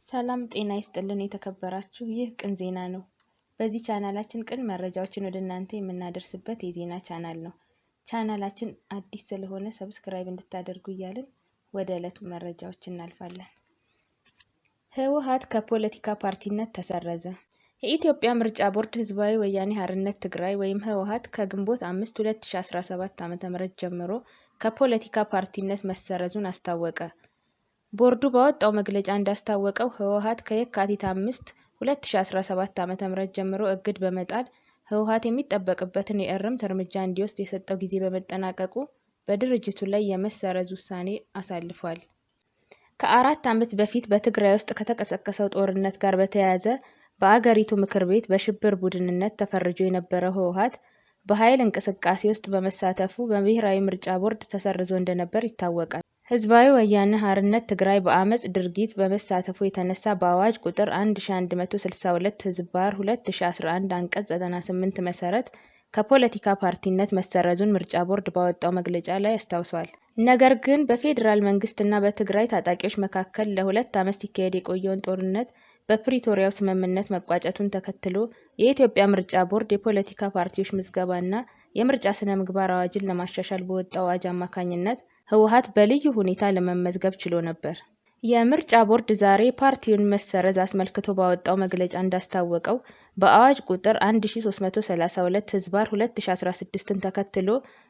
ሰላም ጤና ይስጥልን የተከበራችሁ ይህ ቅን ዜና ነው። በዚህ ቻናላችን ቅን መረጃዎችን ወደ እናንተ የምናደርስበት የዜና ቻናል ነው። ቻናላችን አዲስ ስለሆነ ሰብስክራይብ እንድታደርጉ እያልን ወደ ዕለቱ መረጃዎች እናልፋለን። ህወሓት ከፖለቲካ ፓርቲነት ተሰረዘ። የኢትዮጵያ ምርጫ ቦርድ ህዝባዊ ወያኔ ሓርነት ትግራይ ወይም ህወሓት ከግንቦት 5 2017 ዓ.ም ጀምሮ ከፖለቲካ ፓርቲነት መሰረዙን አስታወቀ። ቦርዱ ባወጣው መግለጫ እንዳስታወቀው ህወሓት ከየካቲት 5 2017 ዓ.ም ጀምሮ እግድ በመጣል ህወሓት የሚጠበቅበትን የእርምት እርምጃ እንዲወስድ የሰጠው ጊዜ በመጠናቀቁ በድርጅቱ ላይ የመሰረዝ ውሳኔ አሳልፏል። ከ4 ዓመት በፊት በትግራይ ውስጥ ከተቀሰቀሰው ጦርነት ጋር በተያያዘ በአገሪቱ ምክር ቤት በሽብር ቡድንነት ተፈርጆ የነበረው ህወሓት በኃይል እንቅስቃሴ ውስጥ በመሳተፉ በብሔራዊ ምርጫ ቦርድ ተሰርዞ እንደነበር ይታወቃል። ህዝባዊ ወያነ ሓርነት ትግራይ በአመጽ ድርጊት በመሳተፉ የተነሳ በአዋጅ ቁጥር 1162/2011 አንቀጽ 98 መሰረት ከፖለቲካ ፓርቲነት መሰረዙን ምርጫ ቦርድ ባወጣው መግለጫ ላይ አስታውሷል። ነገር ግን በፌዴራል መንግስትና በትግራይ ታጣቂዎች መካከል ለ2 ዓመት ሲካሄድ የቆየውን ጦርነት በፕሪቶሪያው ስምምነት መቋጨቱን ተከትሎ የኢትዮጵያ ምርጫ ቦርድ የፖለቲካ ፓርቲዎች ምዝገባና የምርጫ ስነ ምግባር አዋጅን ለማሻሻል በወጣው አዋጅ አማካኝነት ህወሓት በልዩ ሁኔታ ለመመዝገብ ችሎ ነበር። የምርጫ ቦርድ ዛሬ ፓርቲውን መሰረዝ አስመልክቶ ባወጣው መግለጫ እንዳስታወቀው በአዋጅ ቁጥር 1372/2016ን ተከትሎ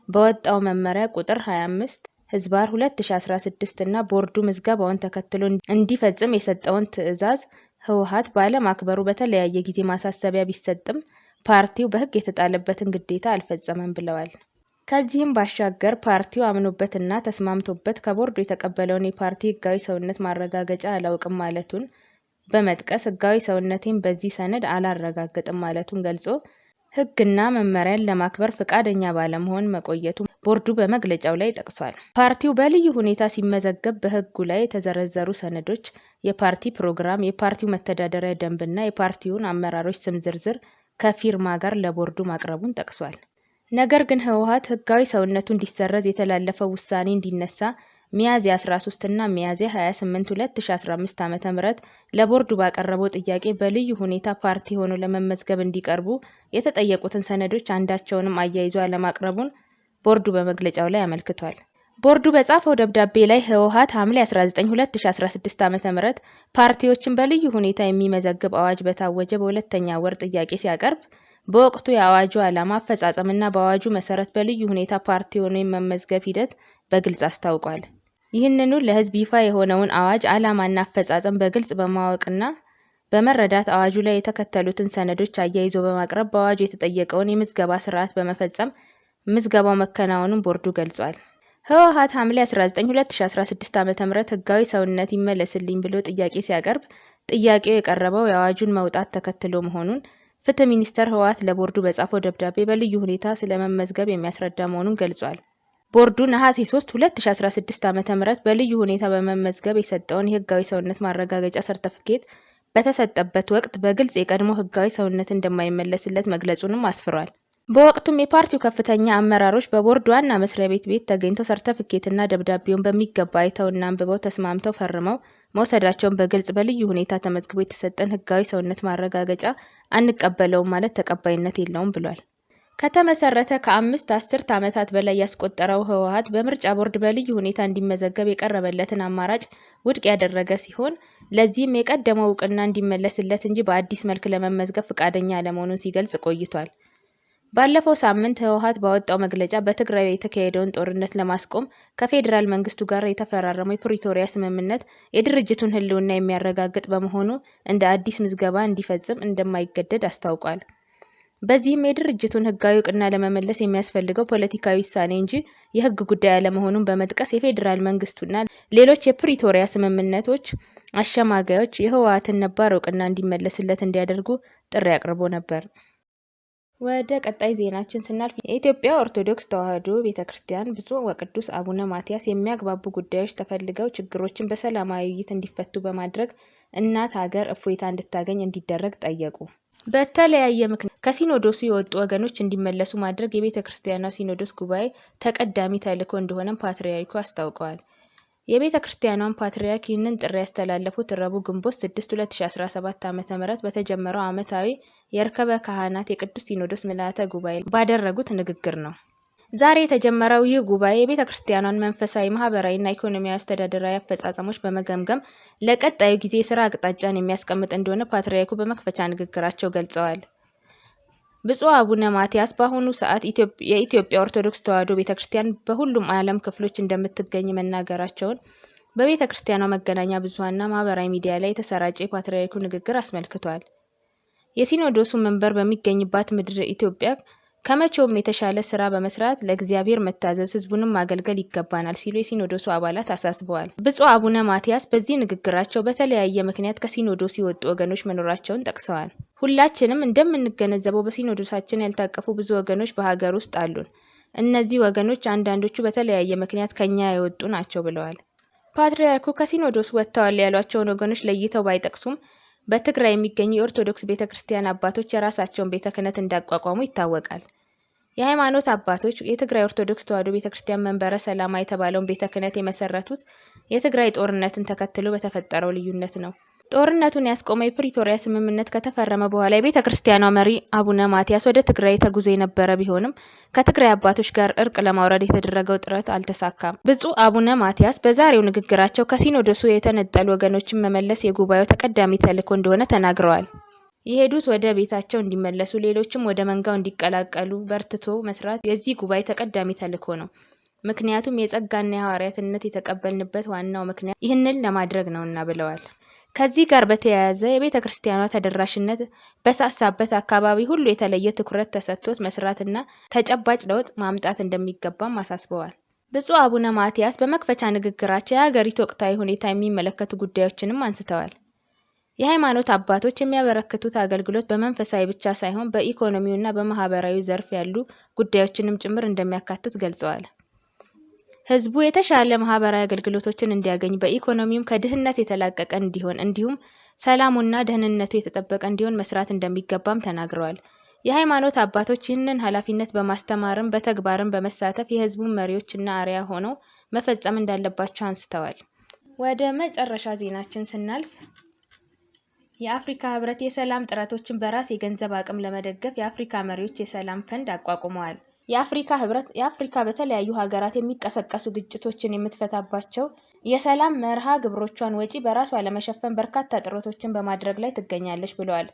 በወጣው መመሪያ ቁጥር 25/2016 እና ቦርዱ ምዝገባውን ተከትሎ እንዲፈጽም የሰጠውን ትዕዛዝ ህወሓት ባለማክበሩ በተለያየ ጊዜ ማሳሰቢያ ቢሰጥም ፓርቲው በህግ የተጣለበትን ግዴታ አልፈጸመም ብለዋል። ከዚህም ባሻገር ፓርቲው አምኖበትና ተስማምቶበት ከቦርዱ የተቀበለውን የፓርቲ ህጋዊ ሰውነት ማረጋገጫ አላውቅም ማለቱን በመጥቀስ ህጋዊ ሰውነቴን በዚህ ሰነድ አላረጋግጥም ማለቱን ገልጾ ህግና መመሪያን ለማክበር ፈቃደኛ ባለመሆን መቆየቱ ቦርዱ በመግለጫው ላይ ጠቅሷል። ፓርቲው በልዩ ሁኔታ ሲመዘገብ በህጉ ላይ የተዘረዘሩ ሰነዶች፣ የፓርቲ ፕሮግራም፣ የፓርቲው መተዳደሪያ ደንብና የፓርቲውን አመራሮች ስም ዝርዝር ከፊርማ ጋር ለቦርዱ ማቅረቡን ጠቅሷል። ነገር ግን ህወሓት ህጋዊ ሰውነቱ እንዲሰረዝ የተላለፈው ውሳኔ እንዲነሳ ሚያዝያ 13 እና ሚያዝያ 28 2015 ዓ.ም ለቦርዱ ባቀረበው ጥያቄ በልዩ ሁኔታ ፓርቲ ሆኖ ለመመዝገብ እንዲቀርቡ የተጠየቁትን ሰነዶች አንዳቸውንም አያይዞ አለማቅረቡን ቦርዱ በመግለጫው ላይ አመልክቷል። ቦርዱ በጻፈው ደብዳቤ ላይ ህወሓት ሐምሌ 19 2016 ዓ.ም ፓርቲዎችን በልዩ ሁኔታ የሚመዘግብ አዋጅ በታወጀ በሁለተኛ ወር ጥያቄ ሲያቀርብ በወቅቱ የአዋጁ ዓላማ አፈጻጸምና በአዋጁ መሰረት በልዩ ሁኔታ ፓርቲ ሆኖ የመመዝገብ ሂደት በግልጽ አስታውቋል። ይህንኑ ለህዝብ ይፋ የሆነውን አዋጅ ዓላማና አፈጻጸም በግልጽ በማወቅና በመረዳት አዋጁ ላይ የተከተሉትን ሰነዶች አያይዞ በማቅረብ በአዋጁ የተጠየቀውን የምዝገባ ስርዓት በመፈጸም ምዝገባው መከናወኑን ቦርዱ ገልጿል። ህወሓት ሐምሌ 19 2016 ዓ.ም ህጋዊ ሰውነት ይመለስልኝ ብሎ ጥያቄ ሲያቀርብ ጥያቄው የቀረበው የአዋጁን መውጣት ተከትሎ መሆኑን ፍትህ ሚኒስቴር ህወሓት ለቦርዱ በጻፈው ደብዳቤ በልዩ ሁኔታ ስለመመዝገብ የሚያስረዳ መሆኑን ገልጿል። ቦርዱ ነሐሴ 3 2016 ዓ.ም በልዩ ሁኔታ በመመዝገብ የሰጠውን የህጋዊ ሰውነት ማረጋገጫ ሰርተፍኬት በተሰጠበት ወቅት በግልጽ የቀድሞ ህጋዊ ሰውነት እንደማይመለስለት መግለጹንም አስፍሯል። በወቅቱም የፓርቲው ከፍተኛ አመራሮች በቦርዱ ዋና መስሪያ ቤት ተገኝተው ሰርተፍኬትና ደብዳቤውን በሚገባ አይተውና አንብበው ተስማምተው ፈርመው መውሰዳቸውን በግልጽ በልዩ ሁኔታ ተመዝግቦ የተሰጠን ህጋዊ ሰውነት ማረጋገጫ አንቀበለውም ማለት ተቀባይነት የለውም ብሏል። ከተመሰረተ ከ5 10 ዓመታት በላይ ያስቆጠረው ህወሓት በምርጫ ቦርድ በልዩ ሁኔታ እንዲመዘገብ የቀረበለትን አማራጭ ውድቅ ያደረገ ሲሆን ለዚህም የቀደመው እውቅና እንዲመለስለት እንጂ በአዲስ መልክ ለመመዝገብ ፈቃደኛ አለመሆኑን ሲገልጽ ቆይቷል። ባለፈው ሳምንት ህወሓት ባወጣው መግለጫ በትግራይ የተካሄደውን ጦርነት ለማስቆም ከፌዴራል መንግስቱ ጋር የተፈራረመው የፕሪቶሪያ ስምምነት የድርጅቱን ህልውና የሚያረጋግጥ በመሆኑ እንደ አዲስ ምዝገባ እንዲፈጽም እንደማይገደድ አስታውቋል። በዚህም የድርጅቱን ህጋዊ እውቅና ለመመለስ የሚያስፈልገው ፖለቲካዊ ውሳኔ እንጂ የህግ ጉዳይ አለመሆኑን በመጥቀስ የፌዴራል መንግስቱና ሌሎች የፕሪቶሪያ ስምምነቶች አሸማጋዮች የህወሓትን ነባር እውቅና እንዲመለስለት እንዲያደርጉ ጥሪ አቅርቦ ነበር። ወደ ቀጣይ ዜናችን ስናልፍ የኢትዮጵያ ኦርቶዶክስ ተዋሕዶ ቤተክርስቲያን ብፁዕ ወቅዱስ አቡነ ማትያስ የሚያግባቡ ጉዳዮች ተፈልገው ችግሮችን በሰላማዊ ውይይት እንዲፈቱ በማድረግ እናት ሀገር እፎይታ እንድታገኝ እንዲደረግ ጠየቁ። በተለያየ ምክንያት ከሲኖዶሱ የወጡ ወገኖች እንዲመለሱ ማድረግ የቤተክርስቲያኗ ሲኖዶስ ጉባኤ ተቀዳሚ ተልዕኮ እንደሆነም ፓትርያርኩ አስታውቀዋል። የቤተ ክርስቲያኗን ፓትርያርክ ይህንን ጥሪ ያስተላለፉት ረቡዕ ግንቦት 6 2017 ዓ.ም በተጀመረው ዓመታዊ የርክበ ካህናት የቅዱስ ሲኖዶስ ምልዓተ ጉባኤ ባደረጉት ንግግር ነው። ዛሬ የተጀመረው ይህ ጉባኤ የቤተ ክርስቲያኗን መንፈሳዊ፣ ማህበራዊና ኢኮኖሚያዊ አስተዳደራዊ አፈጻጸሞች በመገምገም ለቀጣዩ ጊዜ የሥራ አቅጣጫን የሚያስቀምጥ እንደሆነ ፓትርያርኩ በመክፈቻ ንግግራቸው ገልጸዋል። ብፁዕ አቡነ ማትያስ በአሁኑ ሰዓት የኢትዮጵያ ኦርቶዶክስ ተዋሕዶ ቤተክርስቲያን በሁሉም ዓለም ክፍሎች እንደምትገኝ መናገራቸውን በቤተ ክርስቲያኗ መገናኛ ብዙኃንና ማህበራዊ ሚዲያ ላይ የተሰራጨ የፓትርያርኩ ንግግር አስመልክቷል። የሲኖዶሱ መንበር በሚገኝባት ምድር ኢትዮጵያ ከመቼውም የተሻለ ስራ በመስራት ለእግዚአብሔር መታዘዝ፣ ህዝቡንም ማገልገል ይገባናል ሲሉ የሲኖዶሱ አባላት አሳስበዋል። ብፁዕ አቡነ ማትያስ በዚህ ንግግራቸው በተለያየ ምክንያት ከሲኖዶሱ የወጡ ወገኖች መኖራቸውን ጠቅሰዋል። ሁላችንም እንደምንገነዘበው በሲኖዶሳችን ያልታቀፉ ብዙ ወገኖች በሀገር ውስጥ አሉን። እነዚህ ወገኖች አንዳንዶቹ በተለያየ ምክንያት ከኛ የወጡ ናቸው ብለዋል። ፓትርያርኩ ከሲኖዶሱ ወጥተዋል ያሏቸውን ወገኖች ለይተው ባይጠቅሱም በትግራይ የሚገኙ የኦርቶዶክስ ቤተክርስቲያን አባቶች የራሳቸውን ቤተ ክህነት እንዳቋቋሙ ይታወቃል። የሃይማኖት አባቶች የትግራይ ኦርቶዶክስ ተዋሕዶ ቤተክርስቲያን መንበረ ሰላማ የተባለውን ቤተ ክህነት የመሰረቱት የትግራይ ጦርነትን ተከትሎ በተፈጠረው ልዩነት ነው። ጦርነቱን ያስቆመው የፕሪቶሪያ ስምምነት ከተፈረመ በኋላ የቤተ ክርስቲያኗ መሪ አቡነ ማትያስ ወደ ትግራይ ተጉዞ የነበረ ቢሆንም ከትግራይ አባቶች ጋር እርቅ ለማውረድ የተደረገው ጥረት አልተሳካም። ብፁዕ አቡነ ማትያስ በዛሬው ንግግራቸው ከሲኖዶሱ የተነጠሉ ወገኖችን መመለስ የጉባኤው ተቀዳሚ ተልዕኮ እንደሆነ ተናግረዋል። የሄዱት ወደ ቤታቸው እንዲመለሱ፣ ሌሎችም ወደ መንጋው እንዲቀላቀሉ በርትቶ መስራት የዚህ ጉባኤ ተቀዳሚ ተልዕኮ ነው። ምክንያቱም የጸጋና የሐዋርያትነት የተቀበልንበት ዋናው ምክንያት ይህንን ለማድረግ ነውና ብለዋል። ከዚህ ጋር በተያያዘ የቤተ ክርስቲያኗ ተደራሽነት በሳሳበት አካባቢ ሁሉ የተለየ ትኩረት ተሰጥቶት መስራትና ተጨባጭ ለውጥ ማምጣት እንደሚገባም አሳስበዋል። ብፁዕ አቡነ ማትያስ በመክፈቻ ንግግራቸው የሀገሪቱ ወቅታዊ ሁኔታ የሚመለከቱ ጉዳዮችንም አንስተዋል። የሃይማኖት አባቶች የሚያበረክቱት አገልግሎት በመንፈሳዊ ብቻ ሳይሆን በኢኮኖሚውና በማህበራዊ ዘርፍ ያሉ ጉዳዮችንም ጭምር እንደሚያካትት ገልጸዋል። ህዝቡ የተሻለ ማህበራዊ አገልግሎቶችን እንዲያገኝ፣ በኢኮኖሚውም ከድህነት የተላቀቀ እንዲሆን እንዲሁም ሰላሙና ደህንነቱ የተጠበቀ እንዲሆን መስራት እንደሚገባም ተናግረዋል። የሃይማኖት አባቶች ይህንን ኃላፊነት በማስተማርም በተግባርም በመሳተፍ የህዝቡን መሪዎችና አርአያ ሆነው መፈጸም እንዳለባቸው አንስተዋል። ወደ መጨረሻ ዜናችን ስናልፍ የአፍሪካ ህብረት የሰላም ጥረቶችን በራስ የገንዘብ አቅም ለመደገፍ የአፍሪካ መሪዎች የሰላም ፈንድ አቋቁመዋል። የአፍሪካ ህብረት የአፍሪካ በተለያዩ ሀገራት የሚቀሰቀሱ ግጭቶችን የምትፈታባቸው የሰላም መርሃ ግብሮቿን ወጪ በራሷ ለመሸፈን በርካታ ጥረቶችን በማድረግ ላይ ትገኛለች ብለዋል።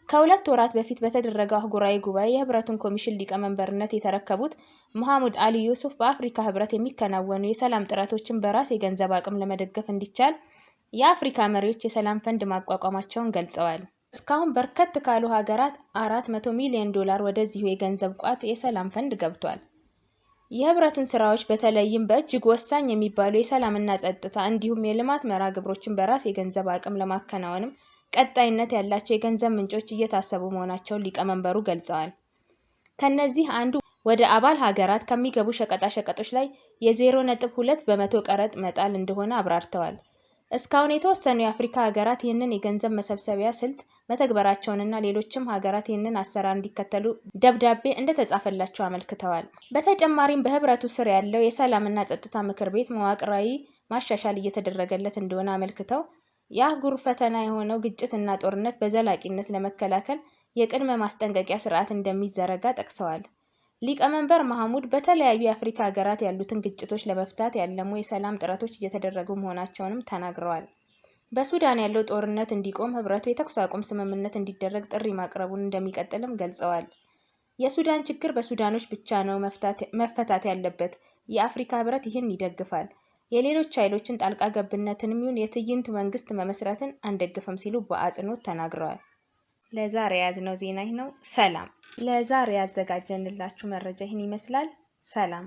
ከ2 ወራት በፊት በተደረገው አህጉራዊ ጉባኤ የህብረቱን ኮሚሽን ሊቀመንበርነት የተረከቡት መሐሙድ አሊ ዩሱፍ በአፍሪካ ህብረት የሚከናወኑ የሰላም ጥረቶችን በራስ የገንዘብ አቅም ለመደገፍ እንዲቻል የአፍሪካ መሪዎች የሰላም ፈንድ ማቋቋማቸውን ገልጸዋል። እስካሁን በርከት ካሉ ሀገራት $400 ሚሊዮን ወደዚሁ የገንዘብ ቋት የሰላም ፈንድ ገብቷል። የህብረቱን ስራዎች በተለይም በእጅግ ወሳኝ የሚባሉ የሰላምና ጸጥታ እንዲሁም የልማት መርሃ ግብሮችን በራስ የገንዘብ አቅም ለማከናወንም ቀጣይነት ያላቸው የገንዘብ ምንጮች እየታሰቡ መሆናቸውን ሊቀመንበሩ ገልጸዋል። ከነዚህ አንዱ ወደ አባል ሀገራት ከሚገቡ ሸቀጣሸቀጦች ላይ የ0.2% ቀረጥ መጣል እንደሆነ አብራርተዋል። እስካሁን የተወሰኑ የአፍሪካ ሀገራት ይህንን የገንዘብ መሰብሰቢያ ስልት መተግበራቸውንና ሌሎችም ሀገራት ይህንን አሰራር እንዲከተሉ ደብዳቤ እንደተጻፈላቸው አመልክተዋል። በተጨማሪም በህብረቱ ስር ያለው የሰላምና ጸጥታ ምክር ቤት መዋቅራዊ ማሻሻል እየተደረገለት እንደሆነ አመልክተው የአህጉሩ ፈተና የሆነው ግጭትና ጦርነት በዘላቂነት ለመከላከል የቅድመ ማስጠንቀቂያ ስርዓት እንደሚዘረጋ ጠቅሰዋል። ሊቀመንበር መሐሙድ በተለያዩ የአፍሪካ ሀገራት ያሉትን ግጭቶች ለመፍታት ያለሙ የሰላም ጥረቶች እየተደረጉ መሆናቸውንም ተናግረዋል። በሱዳን ያለው ጦርነት እንዲቆም ህብረቱ የተኩስ አቁም ስምምነት እንዲደረግ ጥሪ ማቅረቡን እንደሚቀጥልም ገልጸዋል። የሱዳን ችግር በሱዳኖች ብቻ ነው መፈታት ያለበት፣ የአፍሪካ ህብረት ይህን ይደግፋል። የሌሎች ኃይሎችን ጣልቃ ገብነትንም ይሁን የትዕይንት መንግስት መመስረትን አንደግፍም ሲሉ በአጽንኦት ተናግረዋል። ለዛሬ ያዝነው ዜና ይህ ነው። ሰላም። ለዛሬ ያዘጋጀንላችሁ መረጃ ይህን ይመስላል። ሰላም።